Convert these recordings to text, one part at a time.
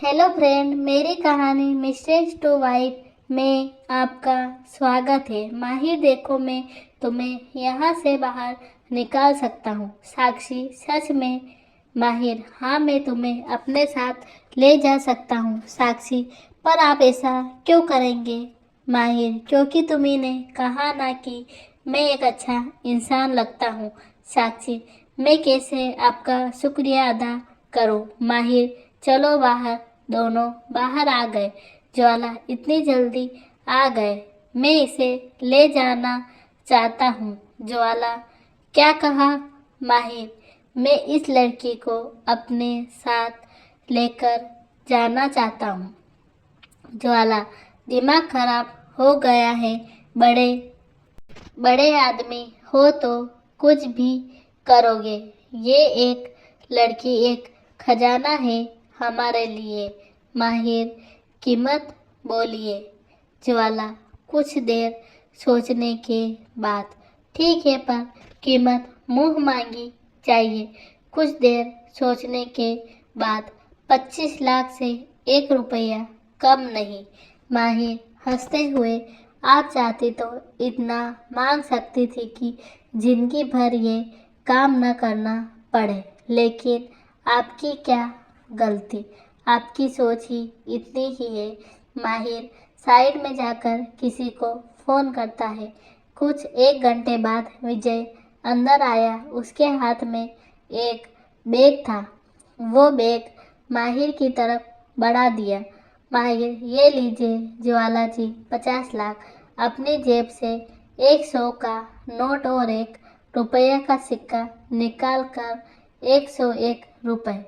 Hello friend, मेरी कहानी mistress to wife में आपका स्वागत है। माहिर, देखो मैं तुम्हें यहाँ से बाहर निकाल सकता हूँ। साक्षी, सच में? माहिर, हाँ, मैं तुम्हें अपने साथ ले जा सकता हूँ। साक्षी, पर आप ऐसा क्यों करेंगे? माहिर, क्योंकि तुम्ही ने कहा ना कि मैं एक अच्छा इंसान लगता हूँ। साक्षी, मैं कैसे आपका शुक्रिया अदा करूँ? माहिर, चलो बाहर। दोनों बाहर आ गए। ज्वाला, इतनी जल्दी आ गए? मैं इसे ले जाना चाहता हूँ। ज्वाला, क्या कहा? माहिर, मैं इस लड़की को अपने साथ लेकर जाना चाहता हूँ। ज्वाला, दिमाग खराब हो गया है? बड़े बड़े आदमी हो तो कुछ भी करोगे। ये एक लड़की एक खजाना है हमारे लिए। माहिर, कीमत बोलिए। ज्वाला, कुछ देर सोचने के बाद, ठीक है, पर कीमत मुंह मांगी चाहिए। कुछ देर सोचने के बाद, 25 लाख से 1 रुपया कम नहीं। माहिर हंसते हुए, आप चाहती तो इतना मांग सकती थी कि जिंदगी भर ये काम न करना पड़े, लेकिन आपकी क्या गलती? आपकी सोच ही इतनी ही है। माहिर साइड में जाकर किसी को फोन करता है। कुछ 1 घंटे बाद विजय अंदर आया। उसके हाथ में एक बैग था। वो बैग माहिर की तरफ बढ़ा दिया। माहिर, ये लीजिए ज्वाला जी, 50 लाख। अपनी जेब से 100 का नोट और 1 रुपये का सिक्का निकाल कर 101 रुपये।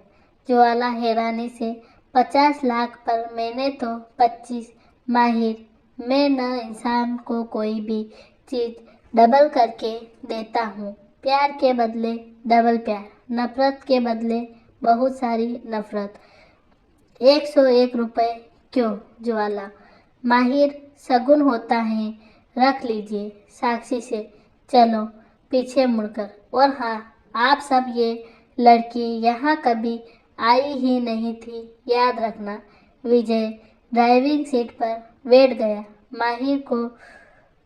ज्वाला हैरानी से, 50 लाख पर मैंने तो 25। माहिर, मैं न इंसान को कोई भी चीज डबल करके देता हूँ। प्यार के बदले डबल प्यार, नफरत के बदले बहुत सारी नफरत। 101 रुपये क्यों? ज्वाला, माहिर, शगुन होता है, रख लीजिए। साक्षी से, चलो पीछे मुड़कर, और हाँ, आप सब, ये लड़की यहाँ कभी आई ही नहीं थी, याद रखना। विजय ड्राइविंग सीट पर बैठ गया। माहिर को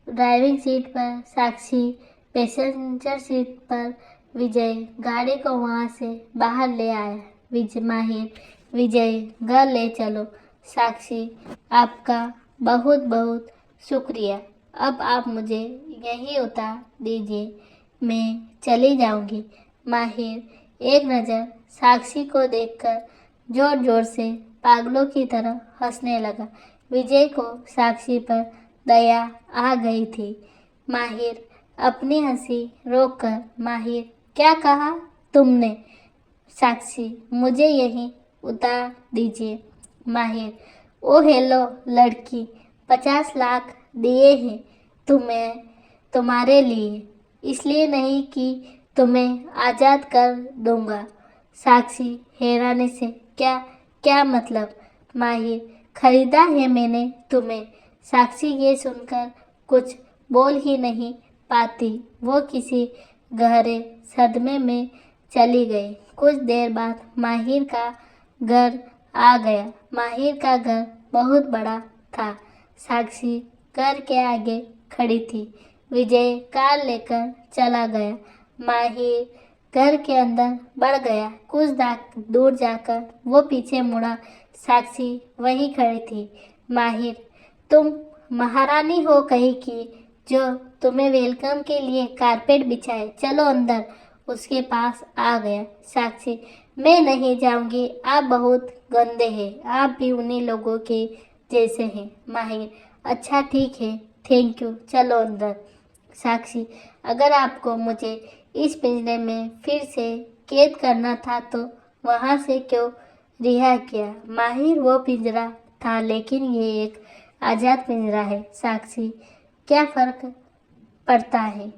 ड्राइविंग सीट पर, साक्षी पैसेंजर सीट पर। विजय गाड़ी को वहाँ से बाहर ले आया। माहिर, विजय घर ले चलो। साक्षी, आपका बहुत बहुत शुक्रिया। अब आप मुझे यहीं उतार दीजिए, मैं चली जाऊंगी। माहिर एक नज़र साक्षी को देखकर जोर जोर से पागलों की तरह हंसने लगा। विजय को साक्षी पर दया आ गई थी। माहिर अपनी हंसी रोककर, माहिर, क्या कहा तुमने? साक्षी, मुझे यहीं उतार दीजिए। माहिर, ओ हेलो लड़की, 50 लाख दिए हैं तुम्हें, तुम्हारे लिए, इसलिए नहीं कि तुम्हें आज़ाद कर दूंगा। साक्षी हैरानी से, क्या क्या मतलब? माहिर, खरीदा है मैंने तुम्हें। साक्षी ये सुनकर कुछ बोल ही नहीं पाती। वो किसी गहरे सदमे में चली गई। कुछ देर बाद माहिर का घर आ गया। माहिर का घर बहुत बड़ा था। साक्षी घर के आगे खड़ी थी। विजय कार लेकर चला गया। माहिर घर के अंदर बढ़ गया। कुछ दूर जाकर वो पीछे मुड़ा। साक्षी वहीं खड़ी थी। माहिर, तुम महारानी हो कहीं की, जो तुम्हें वेलकम के लिए कारपेट बिछाए। चलो अंदर। उसके पास आ गया। साक्षी, मैं नहीं जाऊंगी, आप बहुत गंदे हैं, आप भी उन्हीं लोगों के जैसे हैं। माहिर, अच्छा ठीक है, थैंक यू, चलो अंदर। साक्षी, अगर आपको मुझे इस पिंजरे में फिर से कैद करना था तो वहाँ से क्यों रिहा किया? माहिर, वो पिंजरा था, लेकिन ये एक आज़ाद पिंजरा है। साक्षी, क्या फर्क पड़ता है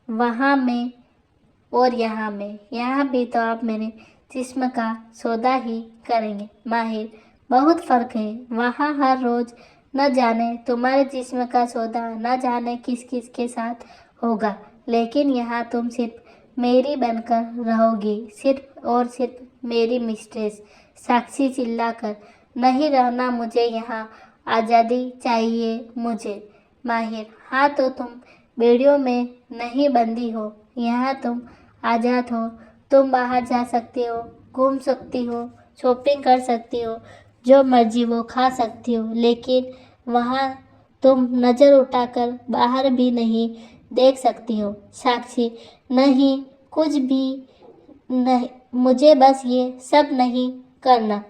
वहाँ में और यहाँ में? यहाँ भी तो आप मेरे जिस्म का सौदा ही करेंगे। माहिर, बहुत फर्क है। वहाँ हर रोज न जाने तुम्हारे जिस्म का सौदा न जाने किस किस के साथ होगा, लेकिन यहाँ तुम सिर्फ मेरी बनकर रहोगी, सिर्फ और सिर्फ मेरी मिस्ट्रेस। साक्षी चिल्लाकर नहीं रहना मुझे यहाँ, आज़ादी चाहिए मुझे। माहिर, हाँ तो तुम बेड़ियों में नहीं बंदी हो, यहाँ तुम आज़ाद हो। तुम बाहर जा सकती हो, घूम सकती हो, शॉपिंग कर सकती हो, जो मर्जी वो खा सकती हो, लेकिन वहाँ तुम नज़र उठाकर बाहर भी नहीं देख सकती हो। साक्षी, नहीं, कुछ भी नहीं, मुझे बस ये सब नहीं करना।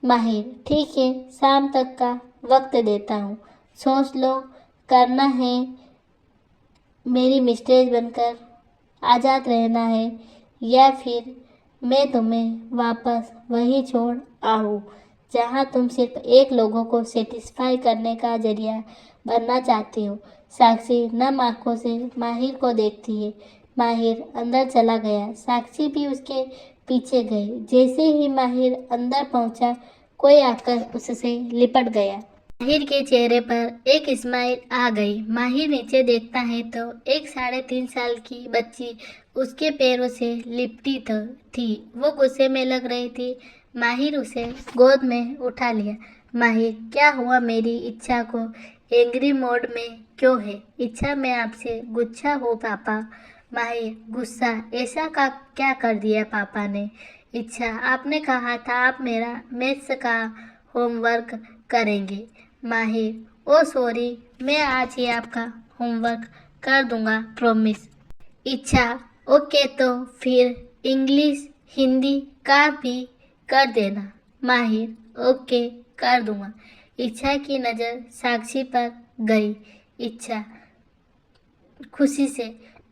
माहिर, ठीक है, शाम तक का वक्त देता हूँ, सोच लो, करना है मेरी मिस्ट्रेस बनकर आज़ाद रहना है, या फिर मैं तुम्हें वापस वही छोड़ आऊँ जहाँ तुम सिर्फ एक लोगों को सेटिस्फाई करने का जरिया बनना चाहती हो। साक्षी नम आंखों से माहिर को देखती है। माहिर अंदर चला गया, साक्षी भी उसके पीछे गई। जैसे ही माहिर अंदर पहुंचा, कोई आकर उससे लिपट गया। माहिर के चेहरे पर एक स्माइल आ गई। माहिर नीचे देखता है तो एक 3.5 साल की बच्ची उसके पैरों से लिपटी थी। वो गुस्से में लग रही थी। माहिर उसे गोद में उठा लिया। माहिर, क्या हुआ? मेरी इच्छा को एंग्री मोड में क्यों है? इच्छा, मैं आपसे गुस्सा हूँ पापा। माहिर, गुस्सा? ऐसा का क्या कर दिया पापा ने? इच्छा, आपने कहा था आप मेरा मैथ्स का होमवर्क करेंगे। माहिर, ओ सॉरी, मैं आज ही आपका होमवर्क कर दूंगा, प्रॉमिस। इच्छा, ओके, तो फिर इंग्लिश हिंदी का भी कर देना। माहिर, ओके, कर दूंगा। इच्छा की नज़र साक्षी पर गई। इच्छा खुशी से,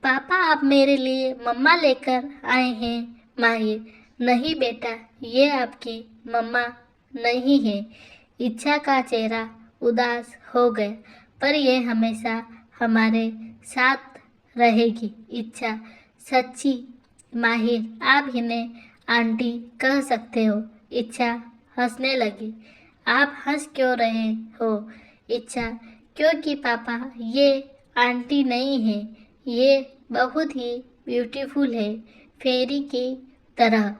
पापा आप मेरे लिए मम्मा लेकर आए हैं। माहिर, नहीं बेटा, ये आपकी मम्मा नहीं है। इच्छा का चेहरा उदास हो गया, पर यह हमेशा हमारे साथ रहेगी। इच्छा, सच्ची? माहिर, आप इन्हें आंटी कह सकते हो। इच्छा हंसने लगी। आप हंस क्यों रहे हो? इच्छा, क्योंकि पापा ये आंटी नहीं है, ये बहुत ही ब्यूटीफुल है, फेरी की तरह।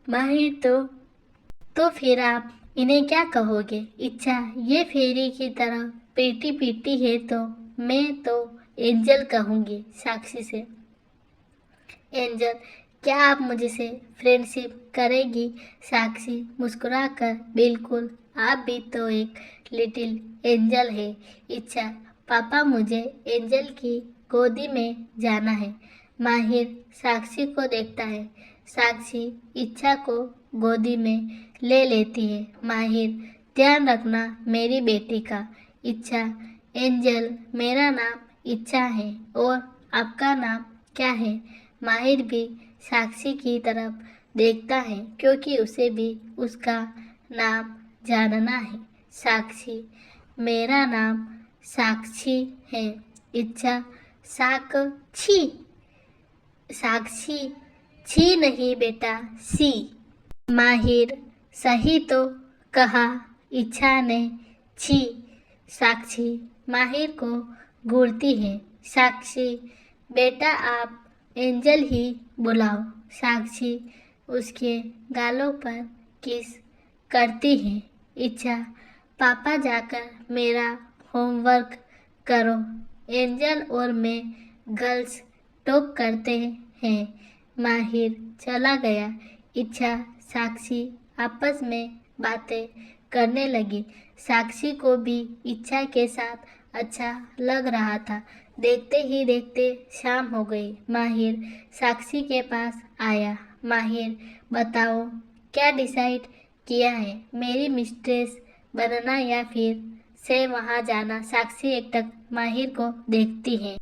माहिर, तो फिर आप इन्हें क्या कहोगे? इच्छा, ये फेरी की तरह पीटी पीटी है तो मैं तो एंजल कहूँगी साक्षी से। एंजल, क्या आप मुझसे फ्रेंडशिप करेगी? साक्षी मुस्कुराकर, बिल्कुल, आप भी तो एक लिटिल एंजल है। इच्छा, पापा मुझे एंजल की गोदी में जाना है। माहिर साक्षी को देखता है। साक्षी इच्छा को गोदी में ले लेती है। माहिर, ध्यान रखना मेरी बेटी का। इच्छा, एंजल, मेरा नाम इच्छा है और आपका नाम क्या है? माहिर भी साक्षी की तरफ देखता है, क्योंकि उसे भी उसका नाम जानना है। साक्षी, मेरा नाम साक्षी है। इच्छा, साक्षी? साक्षी, छी नहीं बेटा, सी। माहिर, सही तो कहा इच्छा ने, छी। साक्षी माहिर को घूरती है। साक्षी, बेटा आप एंजल ही बुलाओ। साक्षी उसके गालों पर किस करती है। इच्छा, पापा जाकर मेरा होमवर्क करो। एंजल और मैं गर्ल्स टॉक करते हैं। माहिर चला गया। इच्छा साक्षी आपस में बातें करने लगी। साक्षी को भी इच्छा के साथ अच्छा लग रहा था। देखते ही देखते शाम हो गई। माहिर साक्षी के पास आया। माहिर, बताओ क्या डिसाइड किया है, मेरी मिस्ट्रेस बनना या फिर से वहाँ जाना? साक्षी एकटक माहिर को देखती है।